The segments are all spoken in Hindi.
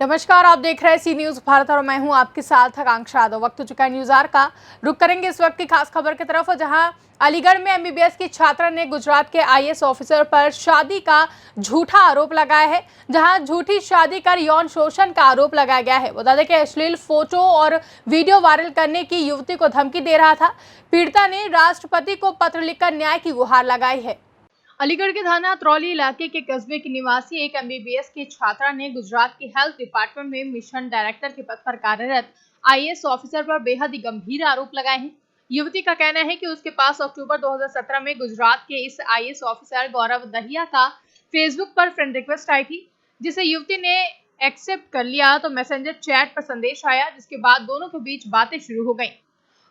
नमस्कार, आप देख रहे हैं सी न्यूज भारत और मैं हूं आपके साथ आकांक्षा यादव। वक्त हो चुका है न्यूज आवर का। रुक करेंगे इस वक्त की खास खबर की तरफ, जहां अलीगढ़ में एमबीबीएस की छात्रा ने गुजरात के आईएएस ऑफिसर पर शादी का झूठा आरोप लगाया है, जहां झूठी शादी कर यौन शोषण का आरोप लगाया गया है। बता दें कि अश्लील फोटो और वीडियो वायरल करने की युवती को धमकी दे रहा था। पीड़िता ने राष्ट्रपति को पत्र लिखकर न्याय की गुहार लगाई है। अलीगढ़ के थाना अतरौली इलाके के कस्बे की निवासी एक एमबीबीएस की छात्रा ने गुजरात की हेल्थ डिपार्टमेंट में मिशन डायरेक्टर के पद पर कार्यरत आईएएस ऑफिसर पर बेहद ही गंभीर आरोप लगाए हैं। युवती का कहना है कि उसके पास अक्टूबर 2017 में गुजरात के इस आईएएस ऑफिसर गौरव दहिया का फेसबुक पर फ्रेंड रिक्वेस्ट आई थी, जिसे युवती ने एक्सेप्ट कर लिया तो मैसेंजर चैट पर संदेश आया, जिसके बाद दोनों के बीच बातें शुरू हो गई।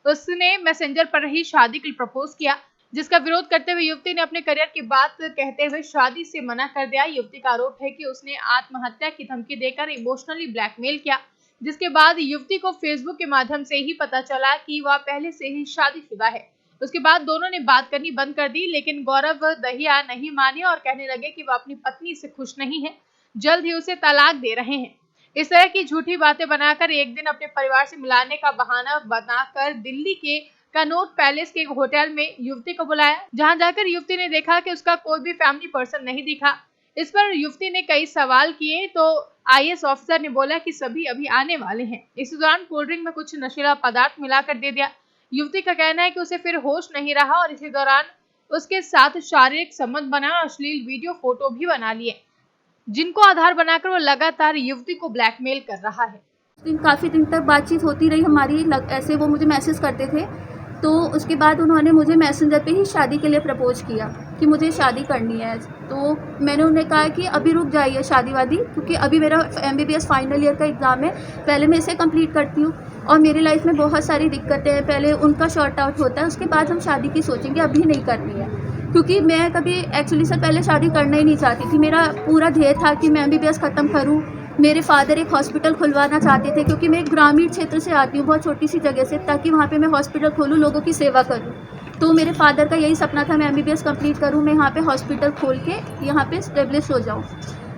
उसने मैसेंजर पर ही शादी के लिए प्रपोज किया, जिसका विरोध करते हुए युवती ने अपने करियर की बात कहते हुए शादी से मना कर दिया। युवती का आरोप है कि उसने आत्महत्या की धमकी देकर इमोशनली ब्लैकमेल किया, जिसके बाद युवती को फेसबुक के माध्यम से ही पता चला कि वह पहले से ही शादीशुदा है। उसके बाद दोनों ने बात करनी बंद कर दी, लेकिन गौरव दहिया नहीं माने और कहने लगे कि वह अपनी पत्नी से खुश नहीं है, जल्द ही उसे तलाक दे रहे हैं। इस तरह की झूठी बातें बनाकर एक दिन अपने परिवार से मिलाने का बहाना बनाकर दिल्ली के कनॉट पैलेस के एक होटल में युवती को बुलाया, जहां जाकर युवती ने देखा कि उसका कोई भी फैमिली पर्सन नहीं दिखा। इस पर युवती ने कई सवाल किए तो आईएएस ऑफिसर ने बोला कि सभी अभी आने वाले हैं। इस दौरान कोल्ड ड्रिंक में कुछ नशीला पदार्थ मिलाकर दे दिया। युवती का कहना है कि उसे फिर होश नहीं रहा और इसी दौरान उसके साथ शारीरिक संबंध बना और अश्लील वीडियो फोटो भी बना लिए, जिनको आधार बनाकर वो लगातार युवती को ब्लैकमेल कर रहा है। काफ़ी दिन तक बातचीत होती रही हमारी, ऐसे वो मुझे मैसेज करते थे। तो उसके बाद उन्होंने मुझे मैसेंजर पे ही शादी के लिए प्रपोज किया कि मुझे शादी करनी है। तो मैंने उन्हें कहा कि अभी रुक जाइए शादी वादी, क्योंकि अभी मेरा एमबीबीएस फाइनल ईयर का एग्ज़ाम है, पहले मैं इसे कंप्लीट करती हूँ और मेरी लाइफ में बहुत सारी दिक्कतें हैं, पहले उनका शॉर्ट आउट होता है, उसके बाद हम शादी की सोचेंगे, अभी नहीं करनी है। क्योंकि मैं कभी एक्चुअली सर पहले शादी करना ही नहीं चाहती थी। मेरा पूरा ध्येय था कि मैं एमबीबीएस ख़त्म करूँ। मेरे फादर एक हॉस्पिटल खुलवाना चाहते थे, क्योंकि मैं एक ग्रामीण क्षेत्र से आती हूँ, बहुत छोटी सी जगह से, ताकि वहाँ पे मैं हॉस्पिटल खोलूँ, लोगों की सेवा करूँ। तो मेरे फादर का यही सपना था, मैं एमबीबीएस कंप्लीट करूँ, मैं यहाँ पे हॉस्पिटल खोल के यहाँ पे स्टेब्लिश हो जाऊँ।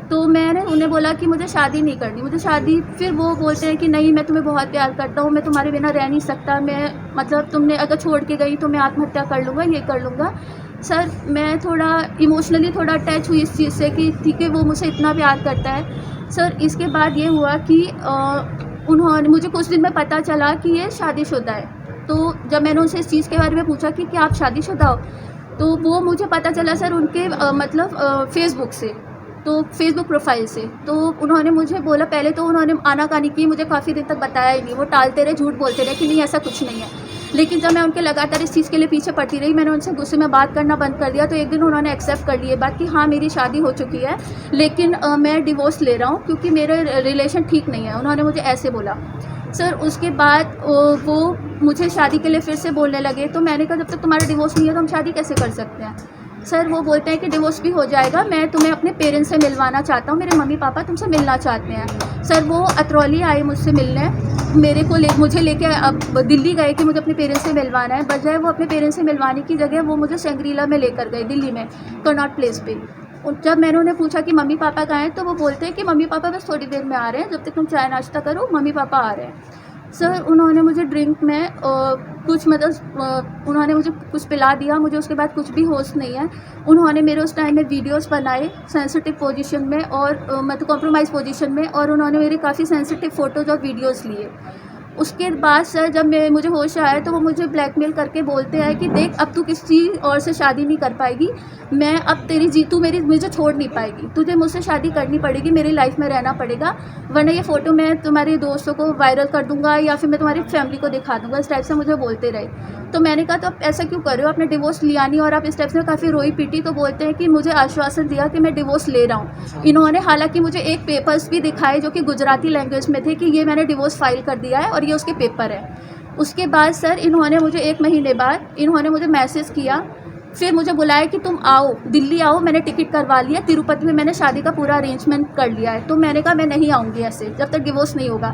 तो मैंने उन्हें बोला कि मुझे शादी नहीं करनी, मुझे शादी। फिर वो बोलते हैं कि नहीं, मैं तुम्हें बहुत प्यार करता हूँ, मैं तुम्हारे बिना रह नहीं सकता, मैं मतलब तुमने अगर छोड़ के गई तो मैं आत्महत्या कर लूँगा, ये कर लूँगा। सर मैं थोड़ा इमोशनली थोड़ा अटैच हुई इस चीज़ से कि ठीक है वो मुझसे इतना प्यार करता है। सर इसके बाद ये हुआ कि उन्होंने मुझे कुछ दिन में पता चला कि ये शादीशुदा है। तो जब मैंने उनसे इस चीज़ के बारे में पूछा कि क्या आप शादीशुदा हो, तो वो मुझे पता चला सर उनके फेसबुक से, तो फेसबुक प्रोफाइल से। तो उन्होंने मुझे बोला, पहले तो उन्होंने आनाकानी की, मुझे काफ़ी दिन तक बताया ही नहीं, वो टालते रहे, झूठ बोलते रहे कि नहीं ऐसा कुछ नहीं है। लेकिन जब मैं उनके लगातार इस चीज़ के लिए पीछे पड़ती रही, मैंने उनसे गुस्से में बात करना बंद कर दिया। तो एक दिन उन्होंने एक्सेप्ट कर लिए बात कि हाँ मेरी शादी हो चुकी है, लेकिन मैं डिवोर्स ले रहा हूँ क्योंकि मेरे रिलेशन ठीक नहीं है, उन्होंने मुझे ऐसे बोला। सर उसके बाद वो मुझे शादी के लिए फिर से बोलने लगे। तो मैंने कहा जब तक तुम्हारा डिवोर्स नहीं है तो हम शादी कैसे कर सकते हैं। सर वो बोलते हैं कि डिवोर्स भी हो जाएगा, मैं तुम्हें अपने पेरेंट्स से मिलवाना चाहता हूँ, मेरे मम्मी पापा तुमसे मिलना चाहते हैं। सर वो अतरौली आए मुझसे मिलने, मुझे लेके अब दिल्ली गए कि मुझे अपने पेरेंट्स से मिलवाना है। बजाय वो अपने पेरेंट्स से मिलवाने की जगह वो मुझे शंग्रीला में लेकर गए, दिल्ली में कनॉट प्लेस पे। जब मैंने उन्हें पूछा कि मम्मी पापा कहाँ हैं, तो वो बोलते हैं कि मम्मी पापा बस थोड़ी देर में आ रहे हैं, जब तक तुम चाय नाश्ता करो मम्मी पापा आ रहे हैं। सर उन्होंने मुझे ड्रिंक में उन्होंने मुझे कुछ पिला दिया, मुझे उसके बाद कुछ भी होश नहीं है। उन्होंने मेरे उस टाइम में वीडियोस बनाए सेंसिटिव पोजीशन में और मतलब कॉम्प्रोमाइज़ पोजीशन में, और उन्होंने मेरे काफ़ी सेंसिटिव फ़ोटोज़ और वीडियोस लिए। उसके बाद सर जब मुझे होश आया तो वो मुझे ब्लैकमेल करके बोलते हैं कि देख अब तू किसी और से शादी नहीं कर पाएगी, मैं अब तू मुझे छोड़ नहीं पाएगी, तुझे मुझसे शादी करनी पड़ेगी, मेरी लाइफ में रहना पड़ेगा, वरना ये फ़ोटो मैं तुम्हारे दोस्तों को वायरल कर दूंगा या फिर मैं तुम्हारी फैमिली को दिखा दूंगा। इस टाइप से मुझे बोलते रहे। तो मैंने कहा तो आप ऐसा क्यों कर रहे हो, आपने डिवोर्स लिया नहीं, और आप इस टाइप से काफ़ी रोई पीटी। तो बोलते हैं कि मुझे आश्वासन दिया कि मैं डिवोर्स ले रहा हूँ। इन्होंने हालांकि मुझे एक पेपर्स भी दिखाए जो कि गुजराती लैंग्वेज में थे कि ये मैंने डिवोर्स फाइल कर दिया है और ये उसके पेपर है। उसके बाद सर इन्होंने मुझे 1 महीने बाद इन्होंने मुझे मैसेज किया, फिर मुझे बुलाया कि तुम आओ दिल्ली आओ, मैंने टिकट करवा लिया, तिरुपति में मैंने शादी का पूरा अरेंजमेंट कर लिया है। तो मैंने कहा मैं नहीं आऊँगी ऐसे जब तक डिवोर्स नहीं होगा।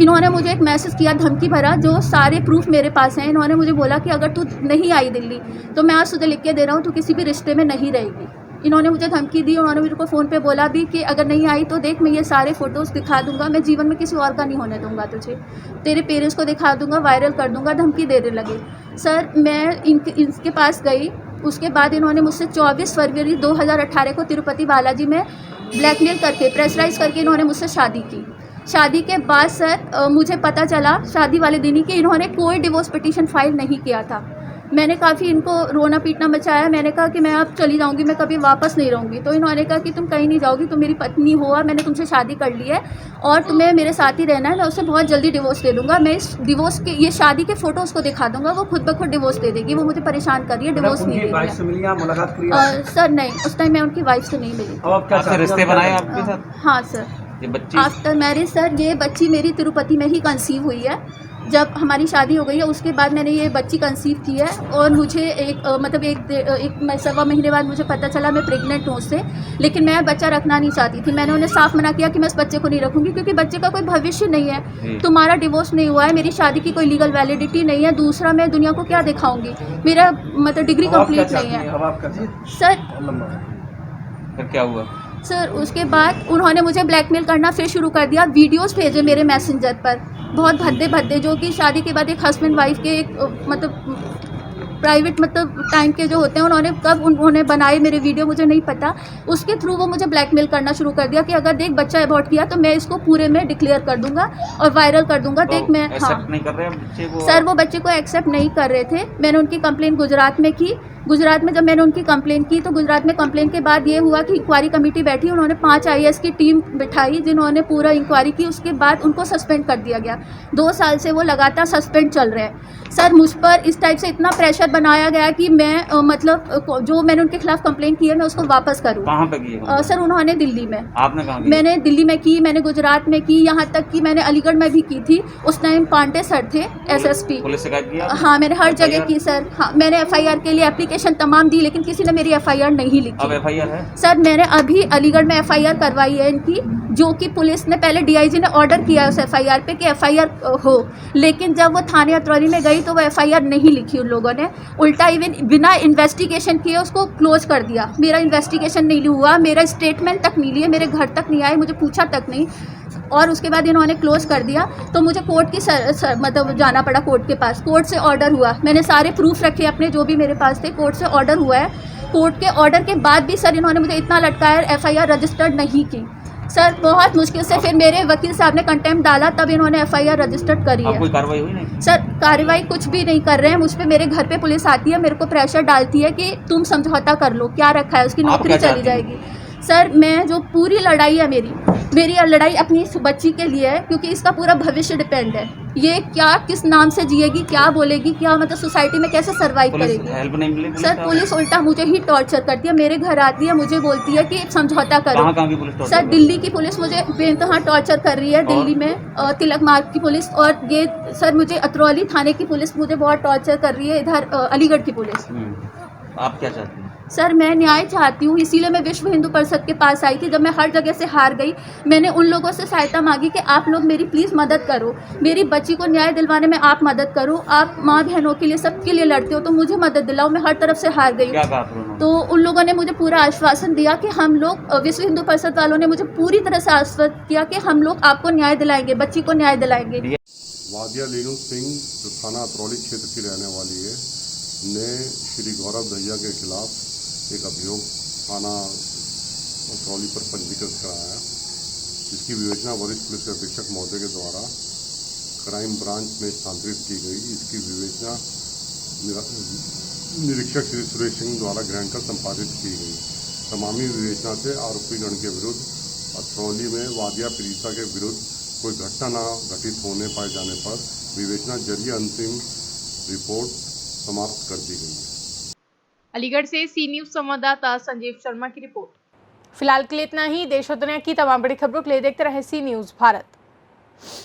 इन्होंने मुझे एक मैसेज किया धमकी भरा, जो सारे प्रूफ मेरे पास हैं। इन्होंने मुझे बोला कि अगर तू नहीं आई दिल्ली तो मैं आज तुझे लिख के दे रहा हूँ, तू किसी भी रिश्ते में नहीं रहेगी। इन्होंने मुझे धमकी दी, उन्होंने मेरे को फ़ोन पे बोला भी कि अगर नहीं आई तो देख मैं ये सारे फ़ोटोज़ दिखा दूँगा, मैं जीवन में किसी और का नहीं होने दूँगा तुझे, तेरे पेरेंट्स को दिखा दूँगा, वायरल कर दूँगा, धमकी देने लगे। सर मैं इनके पास गई, उसके बाद इन्होंने मुझसे 24 फरवरी 2018 को तिरुपति बालाजी में ब्लैकमेल करके, प्रेशराइज़ करके इन्होंने मुझसे शादी की। शादी के बाद सर मुझे पता चला शादी वाले दिन ही कि इन्होंने कोई डिवोर्स पिटीशन फाइल नहीं किया था। मैंने काफ़ी इनको रोना पीटना मचाया, मैंने कहा कि मैं अब चली जाऊंगी, मैं कभी वापस नहीं रहूंगी। तो इन्होंने कहा कि तुम कहीं नहीं जाओगी, तुम मेरी पत्नी हो और मैंने तुमसे शादी कर ली है और तुम्हें मेरे साथ ही रहना है, मैं उससे बहुत जल्दी डिवोर्स दे दूंगा। मैं इस डिवोर्स के ये शादी के फ़ोटो उसको दिखा दूंगा, वो खुद ब खुद डिवोर्स दे देगी, वो मुझे परेशान कर रही है, डिवोर्स नहीं दे रही है। सर नहीं, उस टाइम मैं उनकी वाइफ से नहीं मिली। आपसे रिश्ते बनाए आपके साथ? हाँ सर। ये बच्ची आफ्टर मैरिज सर ये बच्ची मेरी तिरुपति में ही कंसीव हुई है। जब हमारी शादी हो गई है उसके बाद मैंने ये बच्ची कंसीव की है और मुझे एक सवा महीने बाद मुझे पता चला मैं प्रेग्नेंट हूँ उससे, लेकिन मैं बच्चा रखना नहीं चाहती थी। मैंने उन्हें साफ मना किया कि मैं इस बच्चे को नहीं रखूँगी क्योंकि बच्चे का कोई भविष्य नहीं है, तुम्हारा डिवोर्स नहीं हुआ है, मेरी शादी की कोई लीगल वैलिडिटी नहीं है, दूसरा मैं दुनिया को क्या दिखाऊँगी, मेरा मतलब डिग्री कंप्लीट नहीं है। सर फिर क्या हुआ? सर उसके बाद उन्होंने मुझे ब्लैकमेल करना फिर शुरू कर दिया, वीडियोस भेजे मेरे मैसेंजर पर बहुत भद्दे भद्दे, जो कि शादी के बाद एक हस्बैंड वाइफ के एक मतलब प्राइवेट मतलब टाइम के जो होते हैं उन्होंने बनाए मेरे वीडियो मुझे नहीं पता। उसके थ्रू वो मुझे ब्लैकमेल करना शुरू कर दिया कि अगर देख बच्चा अबॉर्ट किया तो मैं इसको पूरे में डिक्लेयर कर दूंगा और वायरल कर दूंगा। तो देख मैं नहीं कर रहे बच्चे को? सर वो बच्चे को एक्सेप्ट नहीं कर रहे थे। मैंने उनकी कंप्लेंट गुजरात में की। गुजरात में जब मैंने उनकी कंप्लेंट की तो गुजरात में कंप्लेंट के बाद ये हुआ कि इंक्वायरी कमेटी बैठी, उन्होंने 5 IAS की टीम बिठाई जिन्होंने पूरा इंक्वायरी की। उसके बाद उनको सस्पेंड कर दिया गया। 2 साल से वो लगातार सस्पेंड चल रहे हैं। सर मुझ पर इस टाइप से इतना प्रेशर बनाया गया कि मैं मतलब जो मैंने उनके खिलाफ कंप्लेंट की है मैं उसको वापस करूँ। कहाँ पे की है? सर उन्होंने दिल्ली में। आपने कहाँ की? मैंने दिल्ली में की, मैंने गुजरात में की, यहाँ तक कि मैंने अलीगढ़ में भी की थी। उस टाइम पांडे सर थे SSP। पुलिस शिकायत किया? हाँ मैंने हर जगह की सर। हाँ मैंने FIR के लिए एप्लीकेशन तमाम दी लेकिन किसी ने मेरी FIR नहीं लिखी। अब FIR है? सर मैंने अभी अलीगढ़ में FIR करवाई है इनकी, जो कि पुलिस ने पहले DIG ने ऑर्डर किया है उस FIR पे कि FIR हो, लेकिन जब वो थाने अतरौली में गई तो वो FIR नहीं लिखी उन लोगों ने। उल्टा इवन बिना इन्वेस्टिगेशन किए उसको क्लोज कर दिया। मेरा इन्वेस्टिगेशन नहीं हुआ, मेरा स्टेटमेंट तक नहीं लिए, मेरे घर तक नहीं आए, मुझे पूछा तक नहीं और उसके बाद इन्होंने क्लोज कर दिया। तो मुझे कोर्ट की मतलब जाना पड़ा कोर्ट के पास। कोर्ट से ऑर्डर हुआ, मैंने सारे प्रूफ रखे अपने जो भी मेरे पास थे, कोर्ट से ऑर्डर हुआ है। कोर्ट के ऑर्डर के बाद भी सर इन्होंने मुझे इतना लटकाया, FIR रजिस्टर्ड नहीं की। सर बहुत मुश्किल से फिर मेरे वकील साहब ने कंटेम्प्ट डाला, तब इन्होंने FIR रजिस्टर्ड करी है। कोई कार्रवाई हुई नहीं? सर कार्रवाई कुछ भी नहीं कर रहे हैं। मुझ पे मेरे घर पे पुलिस आती है, मेरे को प्रेशर डालती है कि तुम समझौता कर लो, क्या रखा है, उसकी नौकरी चली जाएगी। सर मैं जो पूरी लड़ाई है मेरी लड़ाई अपनी इस बच्ची के लिए है, क्योंकि इसका पूरा भविष्य डिपेंड है। ये क्या किस नाम से जिएगी, क्या बोलेगी, क्या मतलब सोसाइटी में कैसे सर्वाइव करेगी। हेल्प नहीं मिली? सर पुलिस उल्टा मुझे ही टॉर्चर करती है, मेरे घर आती है, मुझे बोलती है कि समझौता करो। कहाँ की पुलिस? सर दिल्ली की पुलिस मुझे बेनतहा टॉर्चर कर रही है, दिल्ली में तिलक मार्ग की पुलिस, और ये सर मुझे अतरौली थाने की पुलिस मुझे बहुत टॉर्चर कर रही है, इधर अलीगढ़ की पुलिस। आप क्या चाहती हैं? सर मैं न्याय चाहती हूँ, इसीलिए मैं विश्व हिंदू परिषद के पास आई थी। जब मैं हर जगह से हार गई, मैंने उन लोगों से सहायता मांगी कि आप लोग मेरी प्लीज़ मदद करो, मेरी बच्ची को न्याय दिलवाने में आप मदद करो। आप माँ बहनों के लिए सबके लिए लड़ते हो तो मुझे मदद दिलाओ, मैं हर तरफ से हार गई। क्या कहा उन्होंने? तो उन लोगों ने मुझे पूरा आश्वासन दिया कि हम लोग, विश्व हिंदू परिषद वालों ने मुझे पूरी तरह से आश्वस्त किया कि हम लोग आपको न्याय दिलाएंगे, बच्ची को न्याय दिलाएंगे। वादिया लीनू सिंह जो थाना अतरौली क्षेत्र की रहने वाली है ने श्री गौरव दहिया के खिलाफ एक अभियोग थाना अतरौली पर पंजीकृत कराया, जिसकी विवेचना वरिष्ठ पुलिस अधीक्षक महोदय के द्वारा क्राइम ब्रांच में स्थानांतरित की गई। इसकी विवेचना निरीक्षक श्री सुरेश सिंह द्वारा ग्रहण कर संपादित की गई। तमामी विवेचना से आरोपीगण के विरुद्ध अतरौली में वादिया पीड़िता के विरुद्ध कोई घटना न घटित होने पाए जाने पर विवेचना जरिए अंतिम रिपोर्ट समाप्त कर दी गई है। अलीगढ़ से सी न्यूज संवाददाता संजीव शर्मा की रिपोर्ट। फिलहाल के लिए इतना ही। देश और दुनिया की तमाम बड़ी खबरों के लिए देखते रहे सी न्यूज भारत।